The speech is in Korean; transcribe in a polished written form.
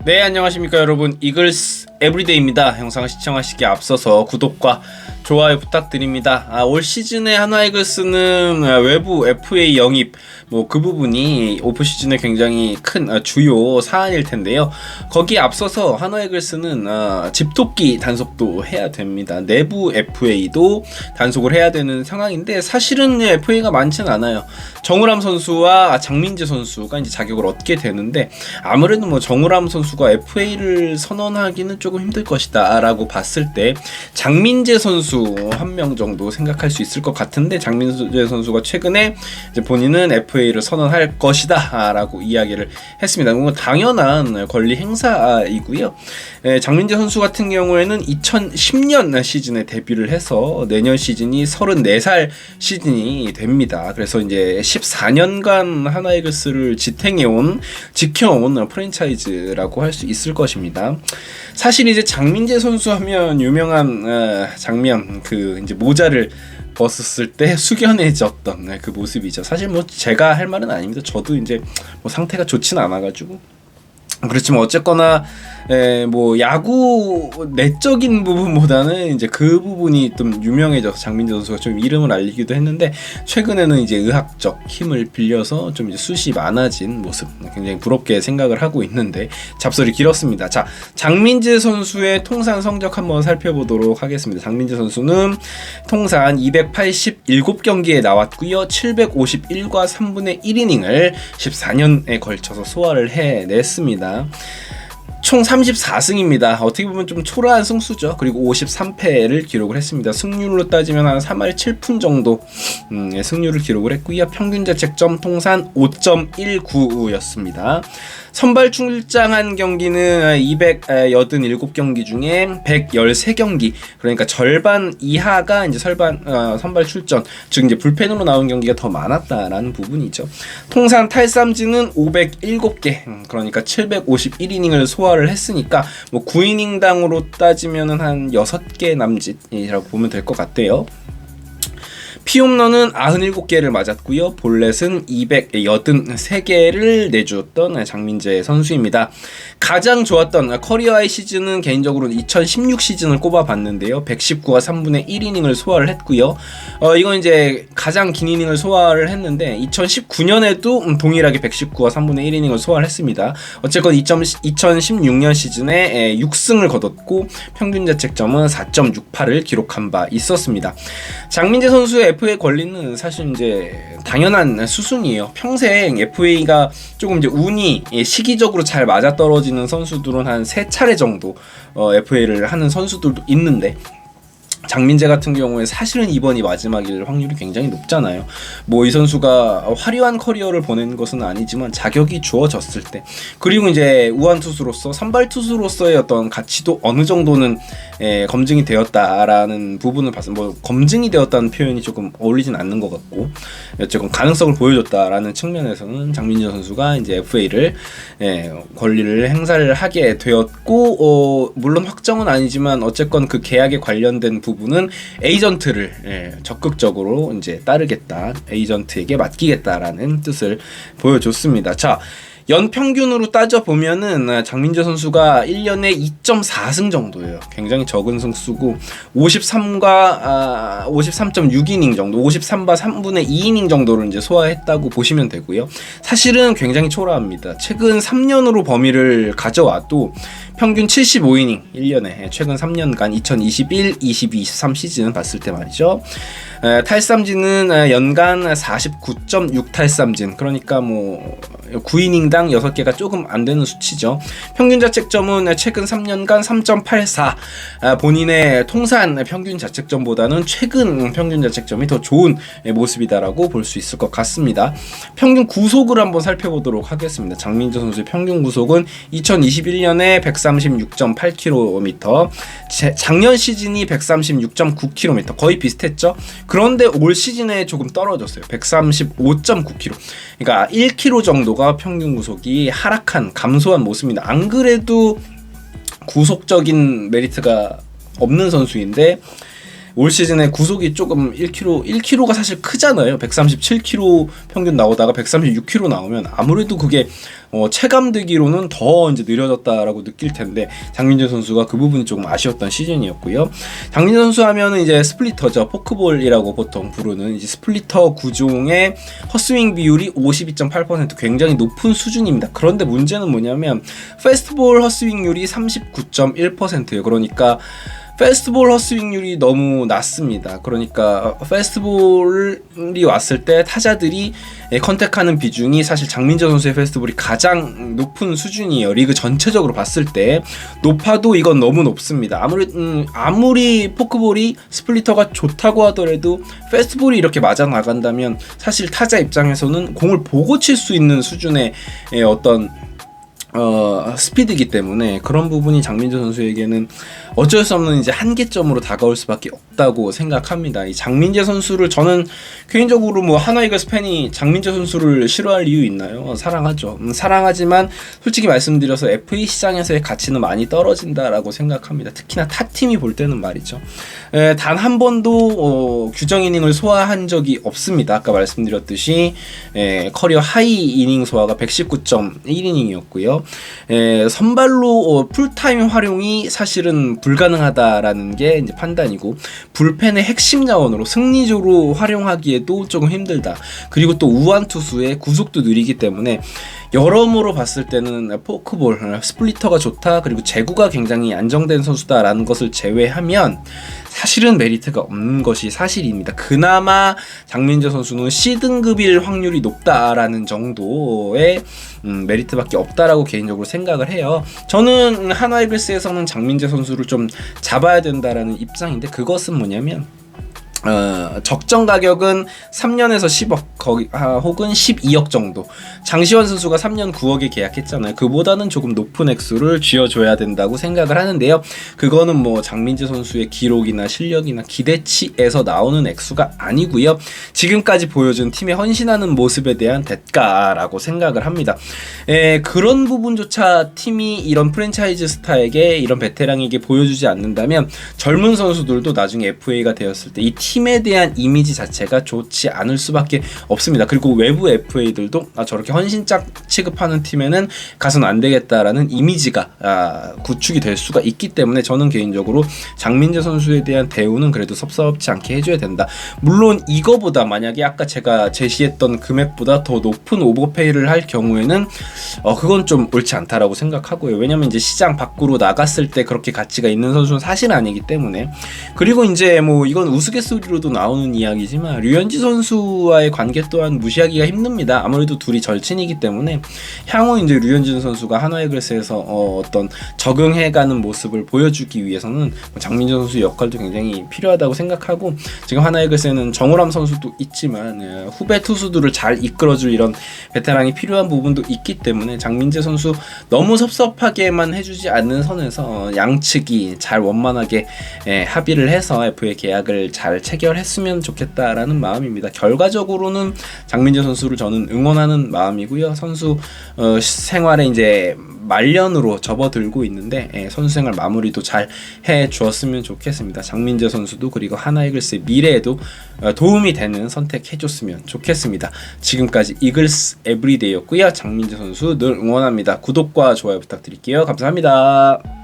네, 안녕하십니까 여러분. 이글스 에브리데이입니다. 영상을 시청하시기에 앞서서 구독과 좋아요 부탁드립니다. 올 시즌에 한화 이글스는 외부 FA 영입 그 부분이 오프 시즌에 굉장히 큰 주요 사안일 텐데요. 거기에 앞서서 한화 이글스는 집도끼 단속도 해야 됩니다. 내부 FA도 단속을 해야 되는 상황인데 사실은 FA가 많지는 않아요. 정우람 선수와 장민재 선수가 이제 자격을 얻게 되는데 아무래도 정우람 선수가 FA를 선언하기는 조금 힘들 것이다 라고 봤을 때 장민재 선수 한 명 정도 생각할 수 있을 것 같은데, 장민재 선수가 최근에 이제 본인은 FA를 선언할 것이다 라고 이야기를 했습니다. 당연한 권리 행사이고요. 장민재 선수 같은 경우에는 2010년 시즌에 데뷔를 해서 내년 시즌이 34살 시즌이 됩니다. 그래서 이제 14년간 한화 이글스를 지켜온 프랜차이즈라고 할 수 있을 것입니다. 사실 이제 장민재 선수 하면 유명한 장면, 이제 모자를 벗었을 때 숙연해졌던 그 모습이죠. 사실 제가 할 말은 아닙니다. 저도 이제 상태가 좋지는 않아가지고. 그렇지만 어쨌거나 야구 내적인 부분보다는 이제 그 부분이 좀 유명해져서 장민재 선수가 좀 이름을 알리기도 했는데, 최근에는 이제 의학적 힘을 빌려서 좀 이제 숱이 많아진 모습 굉장히 부럽게 생각을 하고 있는데 잡설이 길었습니다. 자, 장민재 선수의 통산 성적 한번 살펴보도록 하겠습니다. 장민재 선수는 통산 287경기에 나왔고요. 751과 3분의 1이닝을 14년에 걸쳐서 소화를 해냈습니다. 총 34승입니다. 어떻게 보면 좀 초라한 승수죠. 그리고 53패를 기록을 했습니다. 승률로 따지면 한 3할 7푼 정도 승률을 기록을 했고요. 평균 자책점 통산 5.19였습니다. 선발 출장한 경기는 287경기 중에 113경기, 그러니까 절반 이하가 이제 선발 출전, 즉 이제 불펜으로 나온 경기가 더 많았다라는 부분이죠. 통산 탈삼진은 507개, 그러니까 751이닝을 소화를 했으니까 9이닝당으로 따지면은 한 6개 남짓이라고 보면 될 것 같대요. 피홈런은 97개를 맞았고요. 볼넷은 283개를 내주었던 장민재 선수입니다. 가장 좋았던 커리어 하이 시즌은 개인적으로 2016 시즌을 꼽아봤는데요. 119와 3분의 1이닝을 소화를 했고요. 이건 이제 가장 긴 이닝을 소화를 했는데 2019년에도 동일하게 119와 3분의 1이닝을 소화를 했습니다. 어쨌건 2016년 시즌에 6승을 거뒀고 평균 자책점은 4.68을 기록한 바 있었습니다. 장민재 선수의 FA 권리는 사실 이제 당연한 수순이에요. 평생 FA가 조금 이제 운이 시기적으로 잘 맞아떨어지는 선수들은 한 3차례 정도 FA를 하는 선수들도 있는데, 장민재 같은 경우에 사실은 이번이 마지막일 확률이 굉장히 높잖아요. 이 선수가 화려한 커리어를 보낸 것은 아니지만 자격이 주어졌을 때, 그리고 이제 우한 투수로서 선발 투수로서의 어떤 가치도 어느 정도는 검증이 되었다라는 부분을 봐서 검증이 되었다는 표현이 조금 어울리진 않는 것 같고, 어쨌건 가능성을 보여줬다라는 측면에서는 장민재 선수가 이제 FA를 권리를 행사를 하게 되었고, 물론 확정은 아니지만 어쨌건 그 계약에 관련된 부분은 에이전트를 적극적으로 이제 따르겠다, 에이전트에게 맡기겠다라는 뜻을 보여줬습니다. 자, 연평균으로 따져보면은 장민재 선수가 1년에 2.4승 정도예요. 굉장히 적은 승수고 53.6이닝 정도, 53과 3분의 2이닝 정도를 이제 소화했다고 보시면 되고요. 사실은 굉장히 초라합니다. 최근 3년으로 범위를 가져와도 평균 75이닝 1년에, 최근 3년간 2021, 22, 23 시즌 봤을 때 말이죠. 탈삼진은 연간 49.6탈삼진, 그러니까 9이닝당 6개가 조금 안 되는 수치죠. 평균 자책점은 최근 3년간 3.84, 본인의 통산 평균 자책점보다는 최근 평균 자책점이 더 좋은 모습이다라고 볼 수 있을 것 같습니다. 평균 구속을 한번 살펴보도록 하겠습니다. 장민재 선수의 평균 구속은 2021년에 136.8km, 작년 시즌이 136.9km, 거의 비슷했죠. 그런데 올 시즌에 조금 떨어졌어요. 135.9km. 그러니까 1km 정도가 평균 구속이 감소한 모습입니다. 안 그래도 구속적인 메리트가 없는 선수인데 올 시즌에 구속이 조금 1kg가 사실 크잖아요. 137kg 평균 나오다가 136kg 나오면 아무래도 그게 체감되기로는 더 이제 느려졌다라고 느낄 텐데 장민재 선수가 그 부분이 조금 아쉬웠던 시즌이었고요. 장민재 선수 하면은 이제 스플리터죠. 포크볼이라고 보통 부르는 이제 스플리터 구종의 헛스윙 비율이 52.8% 굉장히 높은 수준입니다. 그런데 문제는 뭐냐면 페스트볼 헛스윙률이 39.1%예요. 그러니까 페스트볼 헛스윙률이 너무 낮습니다. 그러니까 페스트볼이 왔을 때 타자들이 컨택하는 비중이 사실 장민재 선수의 페스트볼이 가장 높은 수준이에요. 리그 전체적으로 봤을 때 높아도 이건 너무 높습니다. 아무리 포크볼이 스플리터가 좋다고 하더라도 페스트볼이 이렇게 맞아 나간다면 사실 타자 입장에서는 공을 보고 칠 수 있는 수준의 어떤 스피드이기 때문에 그런 부분이 장민재 선수에게는 어쩔 수 없는 이제 한계점으로 다가올 수밖에 없다고 생각합니다. 이 장민재 선수를 저는 개인적으로 뭐 하나이글스 팬이 장민재 선수를 싫어할 이유 있나요? 사랑하죠. 사랑하지만 솔직히 말씀드려서 FA 시장에서의 가치는 많이 떨어진다라고 생각합니다. 특히나 타 팀이 볼 때는 말이죠. 단 한 번도 규정 이닝을 소화한 적이 없습니다. 아까 말씀드렸듯이 커리어 하이 이닝 소화가 119.1이닝이었고요. 선발로 풀타임 활용이 사실은 불가능하다라는 게 이제 판단이고 불펜의 핵심 자원으로 승리적으로 활용하기에도 조금 힘들다. 그리고 또 우완 투수의 구속도 느리기 때문에 여러모로 봤을 때는 포크볼, 스플리터가 좋다. 그리고 제구가 굉장히 안정된 선수다라는 것을 제외하면 사실은 메리트가 없는 것이 사실입니다. 그나마 장민재 선수는 C등급일 확률이 높다라는 정도의 메리트밖에 없다라고 개인적으로 생각을 해요. 저는 한화이글스에서는 장민재 선수를 좀 잡아야 된다라는 입장인데 그것은 뭐냐면 적정 가격은 3년에서 10억 혹은 12억 정도. 장시환 선수가 3년 9억에 계약했잖아요. 그보다는 조금 높은 액수를 쥐어줘야 된다고 생각을 하는데요. 그거는 뭐 장민재 선수의 기록이나 실력이나 기대치에서 나오는 액수가 아니고요. 지금까지 보여준 팀의 헌신하는 모습에 대한 대가라고 생각을 합니다. 그런 부분조차 팀이 이런 프랜차이즈 스타에게 이런 베테랑에게 보여주지 않는다면 젊은 선수들도 나중에 FA가 되었을 때 이 팀에 대한 이미지 자체가 좋지 않을 수밖에 없습니다. 그리고 외부 FA들도 저렇게 헌신짝 취급하는 팀에는 가서는 안 되겠다라는 이미지가 구축이 될 수가 있기 때문에 저는 개인적으로 장민재 선수에 대한 대우는 그래도 섭섭지 않게 해줘야 된다. 물론 이거보다 만약에 아까 제가 제시했던 금액보다 더 높은 오버페이를 할 경우에는 그건 좀 옳지 않다라고 생각하고요. 왜냐면 이제 시장 밖으로 나갔을 때 그렇게 가치가 있는 선수는 사실 아니기 때문에. 그리고 이제 뭐 이건 우스갯소리로도 나오는 이야기지만 류현진 선수와의 관계 또한 무시하기가 힘듭니다. 아무래도 둘이 절친이기 때문에 향후 이제 류현진 선수가 한화이글스에서 어떤 적응해가는 모습을 보여주기 위해서는 장민재 선수 역할도 굉장히 필요하다고 생각하고 지금 한화이글스에는 정우람 선수도 있지만 후배 투수들을 잘 이끌어줄 이런 베테랑이 필요한 부분도 있기 때문에 장민재 선수 너무 섭섭하게만 해주지 않는 선에서 양측이 잘 원만하게 합의를 해서 FA 계약을 잘 체결했으면 좋겠다라는 마음입니다. 결과적으로는 장민재 선수를 저는 응원하는 마음이고요. 선수 생활에 이제 말년으로 접어들고 있는데 선수 생활 마무리도 잘 해주었으면 좋겠습니다. 장민재 선수도 그리고 한화이글스의 미래에도 도움이 되는 선택해줬으면 좋겠습니다. 지금까지 이글스 에브리데이였고요. 장민재 선수 늘 응원합니다. 구독과 좋아요 부탁드릴게요. 감사합니다.